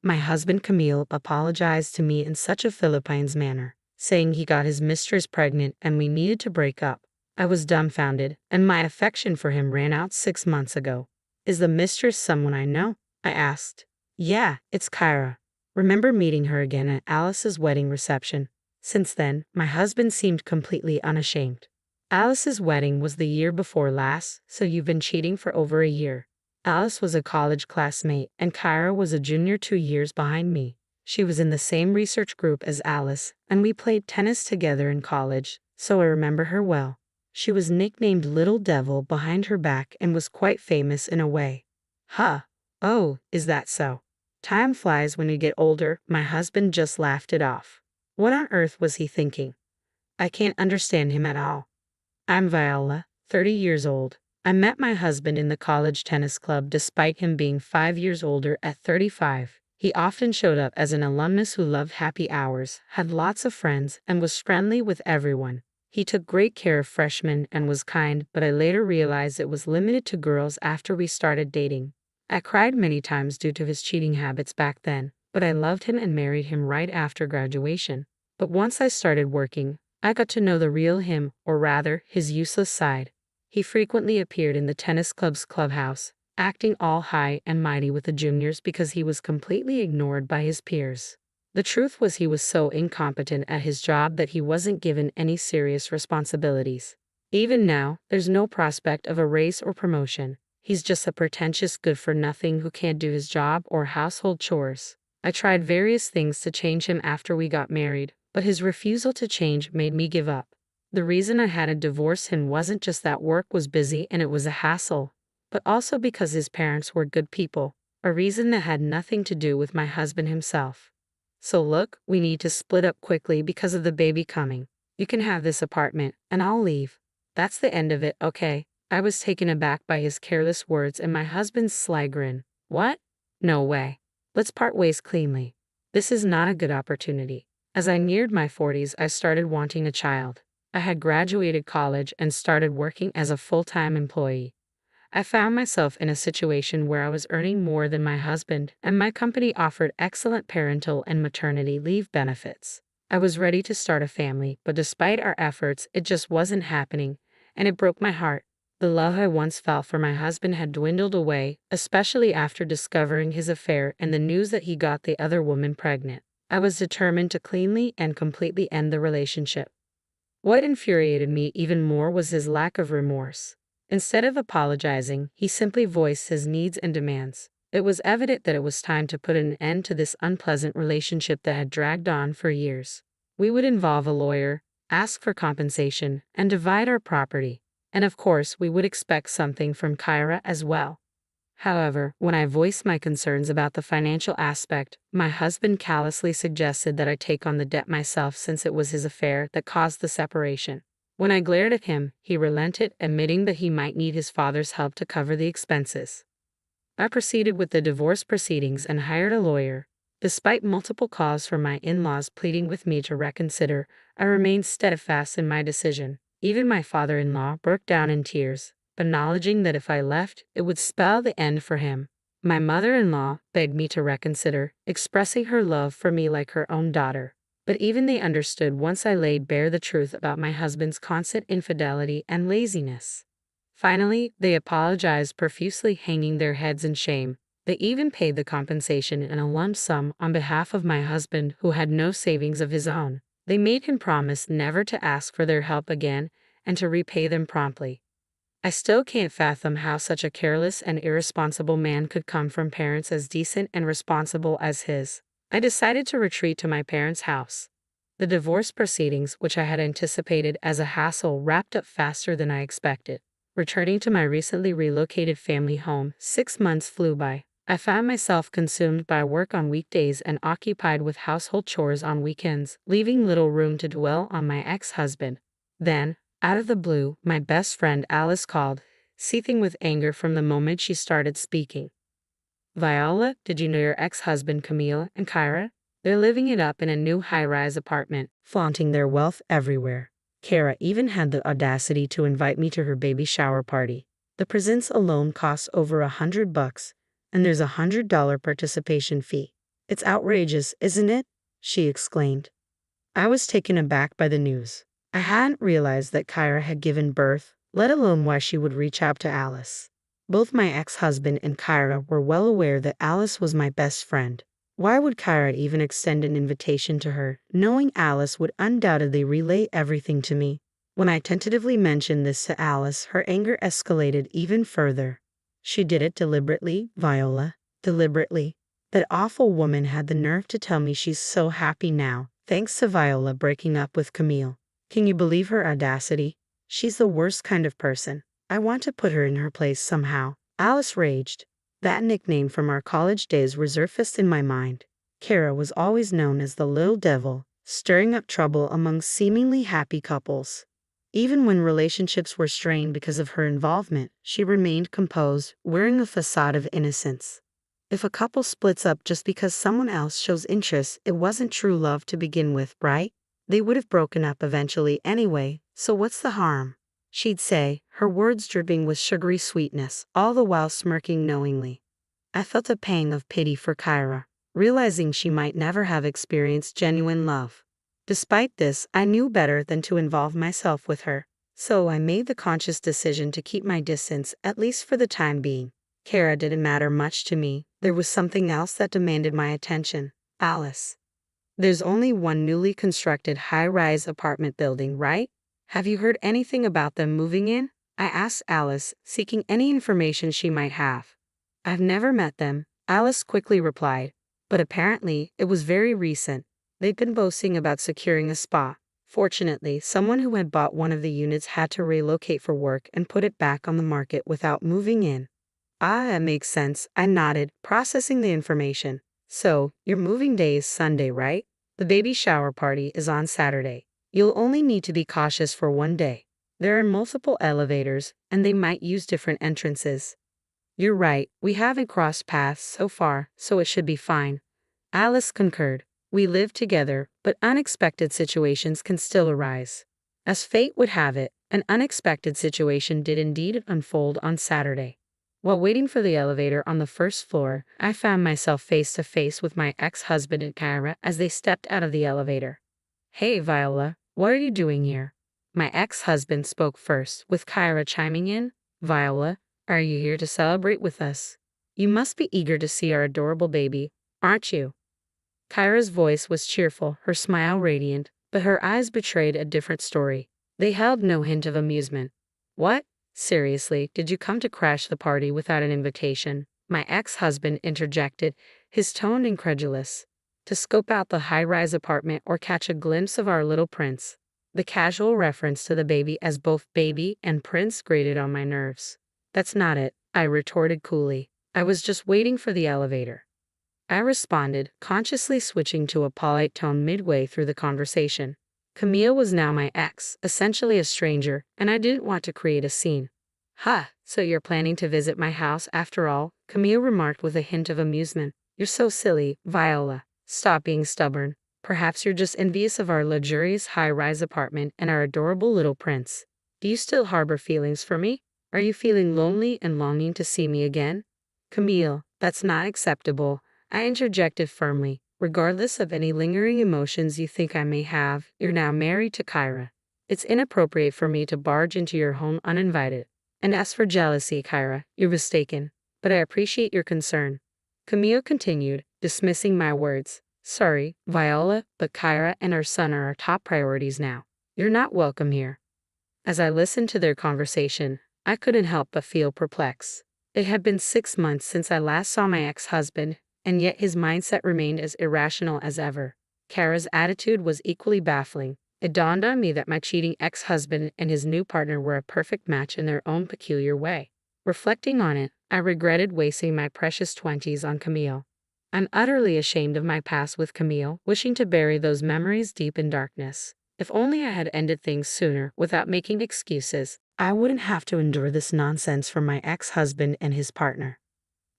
My husband Camille apologized to me in such a Philippines manner, saying he got his mistress pregnant and we needed to break up. I was dumbfounded, and my affection for him ran out 6 months ago. Is the mistress someone I know? I asked. Yeah, it's Kyra. Remember meeting her again at Alice's wedding reception. Since then, my husband seemed completely unashamed. Alice's wedding was the year before last, so you've been cheating for over a year. Alice was a college classmate, and Kyra was a junior 2 years behind me. She was in the same research group as Alice, and we played tennis together in college, so I remember her well. She was nicknamed Little Devil behind her back and was quite famous in a way. Huh. Oh, is that so? Time flies when you get older. My husband just laughed it off. What on earth was he thinking? I can't understand him at all. I'm Viola, 30 years old. I met my husband in the college tennis club despite him being 5 years older at 35. He often showed up as an alumnus who loved happy hours, had lots of friends, and was friendly with everyone. He took great care of freshmen and was kind, but I later realized it was limited to girls after we started dating. I cried many times due to his cheating habits back then, but I loved him and married him right after graduation. But once I started working, I got to know the real him, or rather, his useless side. He frequently appeared in the tennis club's clubhouse, acting all high and mighty with the juniors because he was completely ignored by his peers. The truth was he was so incompetent at his job that he wasn't given any serious responsibilities. Even now, there's no prospect of a raise or promotion. He's just a pretentious good-for-nothing who can't do his job or household chores. I tried various things to change him after we got married, but his refusal to change made me give up. The reason I had to divorce him wasn't just that work was busy and it was a hassle, but also because his parents were good people, a reason that had nothing to do with my husband himself. So look, we need to split up quickly because of the baby coming. You can have this apartment, and I'll leave. That's the end of it, okay? I was taken aback by his careless words and my husband's sly grin. What? No way. Let's part ways cleanly. This is not a good opportunity. As I neared my 40s, I started wanting a child. I had graduated college and started working as a full-time employee. I found myself in a situation where I was earning more than my husband, and my company offered excellent parental and maternity leave benefits. I was ready to start a family, but despite our efforts, it just wasn't happening, and it broke my heart. The love I once felt for my husband had dwindled away, especially after discovering his affair and the news that he got the other woman pregnant. I was determined to cleanly and completely end the relationship. What infuriated me even more was his lack of remorse. Instead of apologizing, he simply voiced his needs and demands. It was evident that it was time to put an end to this unpleasant relationship that had dragged on for years. We would involve a lawyer, ask for compensation, and divide our property. And of course, we would expect something from Kyra as well. However, when I voiced my concerns about the financial aspect, my husband callously suggested that I take on the debt myself since it was his affair that caused the separation. When I glared at him, he relented, admitting that he might need his father's help to cover the expenses. I proceeded with the divorce proceedings and hired a lawyer. Despite multiple calls from my in-laws pleading with me to reconsider, I remained steadfast in my decision. Even my father-in-law broke down in tears, acknowledging that if I left, it would spell the end for him. My mother-in-law begged me to reconsider, expressing her love for me like her own daughter. But even they understood once I laid bare the truth about my husband's constant infidelity and laziness. Finally, they apologized profusely, hanging their heads in shame. They even paid the compensation in a lump sum on behalf of my husband, who had no savings of his own. They made him promise never to ask for their help again and to repay them promptly. I still can't fathom how such a careless and irresponsible man could come from parents as decent and responsible as his. I decided to retreat to my parents' house. The divorce proceedings, which I had anticipated as a hassle, wrapped up faster than I expected. Returning to my recently relocated family home, 6 months flew by. I found myself consumed by work on weekdays and occupied with household chores on weekends, leaving little room to dwell on my ex-husband. Then, out of the blue, my best friend Alice called, seething with anger from the moment she started speaking. Viola, did you know your ex-husband Camille and Kyra? They're living it up in a new high-rise apartment, flaunting their wealth everywhere. Kara even had the audacity to invite me to her baby shower party. The presents alone cost over $100, and there's a $100 participation fee. It's outrageous, isn't it? She exclaimed. I was taken aback by the news. I hadn't realized that Kyra had given birth, let alone why she would reach out to Alice. Both my ex-husband and Kyra were well aware that Alice was my best friend. Why would Kyra even extend an invitation to her, knowing Alice would undoubtedly relay everything to me? When I tentatively mentioned this to Alice, her anger escalated even further. She did it deliberately, Viola. Deliberately. That awful woman had the nerve to tell me she's so happy now, thanks to Viola breaking up with Camille. Can you believe her audacity? She's the worst kind of person. I want to put her in her place somehow. Alice raged. That nickname from our college days resurfaced in my mind. Kara was always known as the little devil, stirring up trouble among seemingly happy couples. Even when relationships were strained because of her involvement, she remained composed, wearing a facade of innocence. If a couple splits up just because someone else shows interest, it wasn't true love to begin with, right? They would have broken up eventually anyway, so what's the harm? She'd say, her words dripping with sugary sweetness, all the while smirking knowingly. I felt a pang of pity for Kyra, realizing she might never have experienced genuine love. Despite this, I knew better than to involve myself with her, so I made the conscious decision to keep my distance, at least for the time being. Kara didn't matter much to me. There was something else that demanded my attention. Alice. There's only one newly constructed high-rise apartment building, right? Have you heard anything about them moving in? I asked Alice, seeking any information she might have. I've never met them, Alice quickly replied, but apparently it was very recent. They'd been boasting about securing a spot. Fortunately, someone who had bought one of the units had to relocate for work and put it back on the market without moving in. Ah, that makes sense, I nodded, processing the information. So, your moving day is Sunday, right? The baby shower party is on Saturday. You'll only need to be cautious for one day. There are multiple elevators, and they might use different entrances. You're right, we haven't crossed paths so far, so it should be fine. Alice concurred. We live together, but unexpected situations can still arise. As fate would have it, an unexpected situation did indeed unfold on Saturday. While waiting for the elevator on the first floor, I found myself face to face with my ex-husband and Kyra as they stepped out of the elevator. Hey, Viola, what are you doing here? My ex-husband spoke first, with Kyra chiming in. Viola, are you here to celebrate with us? You must be eager to see our adorable baby, aren't you? Kyra's voice was cheerful, her smile radiant, but her eyes betrayed a different story. They held no hint of amusement. What? Seriously, did you come to crash the party without an invitation? My ex-husband interjected, his tone incredulous. To scope out the high-rise apartment or catch a glimpse of our little prince. The casual reference to the baby as both baby and prince grated on my nerves. That's not it, I retorted coolly. I was just waiting for the elevator. I responded, consciously switching to a polite tone midway through the conversation. Camille was now my ex, essentially a stranger, and I didn't want to create a scene. Ha, so you're planning to visit my house after all? Camille remarked with a hint of amusement. You're so silly, Viola. Stop being stubborn. Perhaps you're just envious of our luxurious high-rise apartment and our adorable little prince. Do you still harbor feelings for me? Are you feeling lonely and longing to see me again? Camille, that's not acceptable, I interjected firmly. Regardless of any lingering emotions you think I may have, you're now married to Kyra. It's inappropriate for me to barge into your home uninvited. And as for jealousy, Kyra, you're mistaken. But I appreciate your concern. Camille continued, dismissing my words. Sorry, Viola, but Kyra and our son are our top priorities now. You're not welcome here. As I listened to their conversation, I couldn't help but feel perplexed. It had been 6 months since I last saw my ex-husband, and yet his mindset remained as irrational as ever. Kara's attitude was equally baffling. It dawned on me that my cheating ex-husband and his new partner were a perfect match in their own peculiar way. Reflecting on it, I regretted wasting my precious 20s on Camille. I'm utterly ashamed of my past with Camille, wishing to bury those memories deep in darkness. If only I had ended things sooner, without making excuses, I wouldn't have to endure this nonsense from my ex-husband and his partner.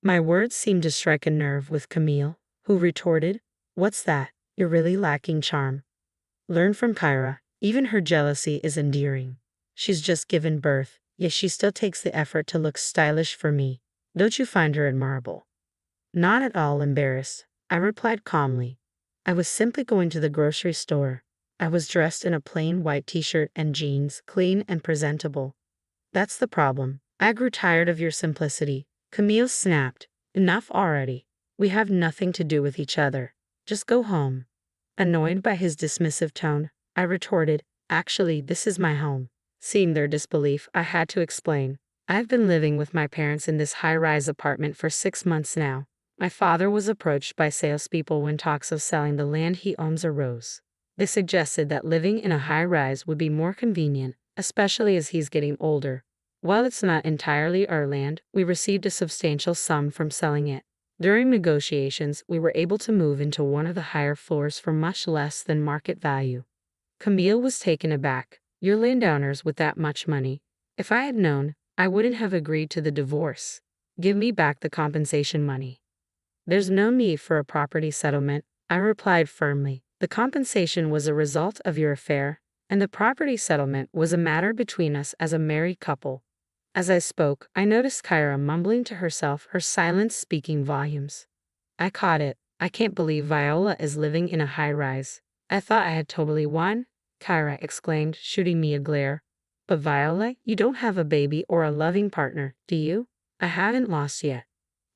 My words seemed to strike a nerve with Camille, who retorted, What's that? You're really lacking charm. Learn from Kyra. Even her jealousy is endearing. She's just given birth, yet she still takes the effort to look stylish for me. Don't you find her admirable? Not at all embarrassed, I replied calmly. I was simply going to the grocery store. I was dressed in a plain white t-shirt and jeans, clean and presentable. That's the problem. I grew tired of your simplicity. Camille snapped. Enough already. We have nothing to do with each other. Just go home. Annoyed by his dismissive tone, I retorted, actually, this is my home. Seeing their disbelief, I had to explain. I've been living with my parents in this high-rise apartment for 6 months now. My father was approached by salespeople when talks of selling the land he owns arose. They suggested that living in a high-rise would be more convenient, especially as he's getting older. While it's not entirely our land, we received a substantial sum from selling it. During negotiations, we were able to move into one of the higher floors for much less than market value. Camille was taken aback. You're landowners with that much money. If I had known, I wouldn't have agreed to the divorce. Give me back the compensation money. There's no need for a property settlement, I replied firmly. The compensation was a result of your affair, and the property settlement was a matter between us as a married couple. As I spoke, I noticed Kyra mumbling to herself, her silence speaking volumes. I caught it. I can't believe Viola is living in a high-rise. I thought I had totally won, Kyra exclaimed, shooting me a glare. But Viola, you don't have a baby or a loving partner, do you? I haven't lost yet.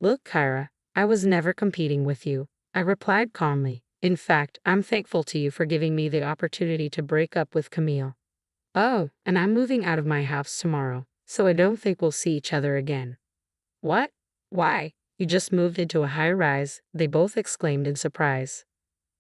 Look, Kyra, I was never competing with you, I replied calmly. In fact, I'm thankful to you for giving me the opportunity to break up with Camille. Oh, and I'm moving out of my house tomorrow, so I don't think we'll see each other again. What? Why? You just moved into a high-rise, they both exclaimed in surprise.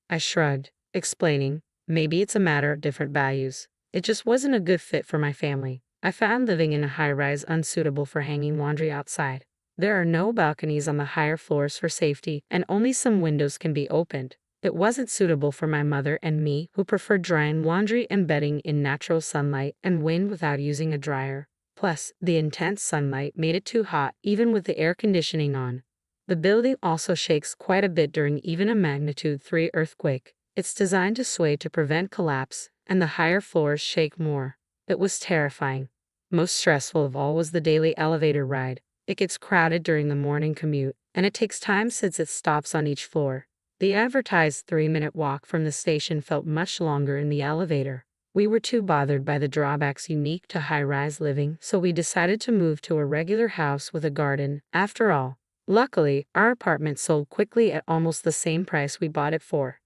I shrugged, explaining, maybe it's a matter of different values. It just wasn't a good fit for my family. I found living in a high-rise unsuitable for hanging laundry outside. There are no balconies on the higher floors for safety, and only some windows can be opened. It wasn't suitable for my mother and me, who preferred drying laundry and bedding in natural sunlight and wind without using a dryer. Plus, the intense sunlight made it too hot even with the air conditioning on. The building also shakes quite a bit during even a magnitude 3 earthquake. It's designed to sway to prevent collapse, and the higher floors shake more. It was terrifying. Most stressful of all was the daily elevator ride. It gets crowded during the morning commute, and it takes time since it stops on each floor. The advertised 3-minute walk from the station felt much longer in the elevator. We were too bothered by the drawbacks unique to high-rise living, so we decided to move to a regular house with a garden. After all, luckily, our apartment sold quickly at almost the same price we bought it for.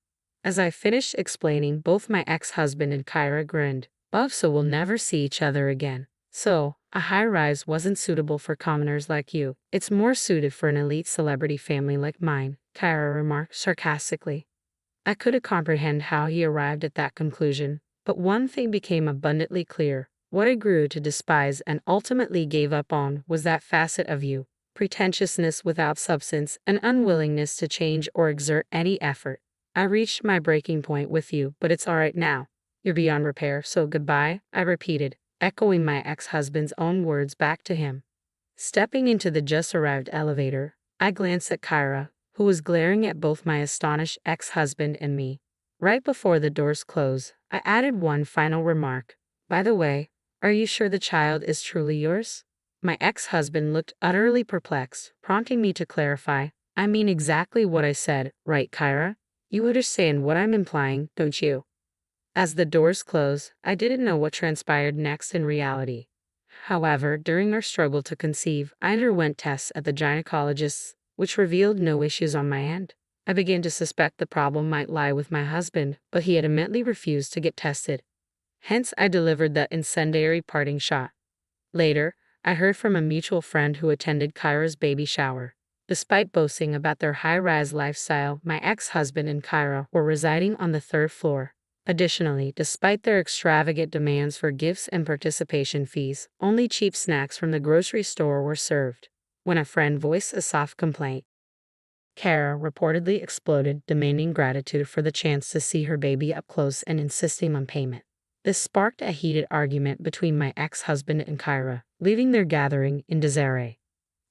As I finished explaining, both my ex-husband and Kyra grinned. So we'll never see each other again. So, a high-rise wasn't suitable for commoners like you. It's more suited for an elite celebrity family like mine, Kyra remarked sarcastically. I couldn't comprehend how he arrived at that conclusion, but one thing became abundantly clear. What I grew to despise and ultimately gave up on was that facet of you, pretentiousness without substance and unwillingness to change or exert any effort. I reached my breaking point with you, but it's all right now. You're beyond repair, so goodbye, I repeated, echoing my ex-husband's own words back to him. Stepping into the just-arrived elevator, I glanced at Kyra, who was glaring at both my astonished ex-husband and me. Right before the doors closed, I added one final remark. By the way, are you sure the child is truly yours? My ex-husband looked utterly perplexed, prompting me to clarify. I mean exactly what I said, right, Kyra? You understand what I'm implying, don't you? As the doors closed, I didn't know what transpired next in reality. However, during our struggle to conceive, I underwent tests at the gynecologist's, which revealed no issues on my end. I began to suspect the problem might lie with my husband, but he adamantly refused to get tested. Hence, I delivered the incendiary parting shot. Later, I heard from a mutual friend who attended Kyra's baby shower. Despite boasting about their high-rise lifestyle, my ex-husband and Kyra were residing on the 3rd floor. Additionally, despite their extravagant demands for gifts and participation fees, only cheap snacks from the grocery store were served. When a friend voiced a soft complaint, Kara reportedly exploded, demanding gratitude for the chance to see her baby up close and insisting on payment. This sparked a heated argument between my ex-husband and Kyra, leaving their gathering in disarray.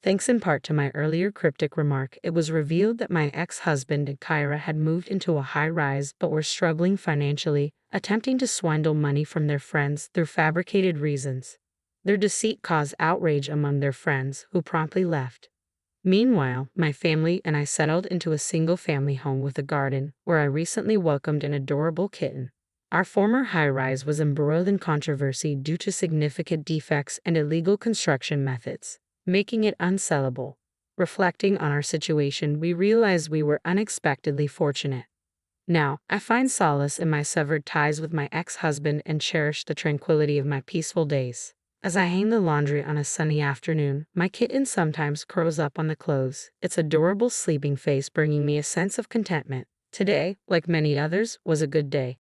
Thanks in part to my earlier cryptic remark, it was revealed that my ex-husband and Kyra had moved into a high-rise but were struggling financially, attempting to swindle money from their friends through fabricated reasons. Their deceit caused outrage among their friends, who promptly left. Meanwhile, my family and I settled into a single-family home with a garden, where I recently welcomed an adorable kitten. Our former high-rise was embroiled in controversy due to significant defects and illegal construction methods, making it unsellable. Reflecting on our situation, we realized we were unexpectedly fortunate. Now, I find solace in my severed ties with my ex-husband and cherish the tranquility of my peaceful days. As I hang the laundry on a sunny afternoon, my kitten sometimes curls up on the clothes, its adorable sleeping face bringing me a sense of contentment. Today, like many others, was a good day.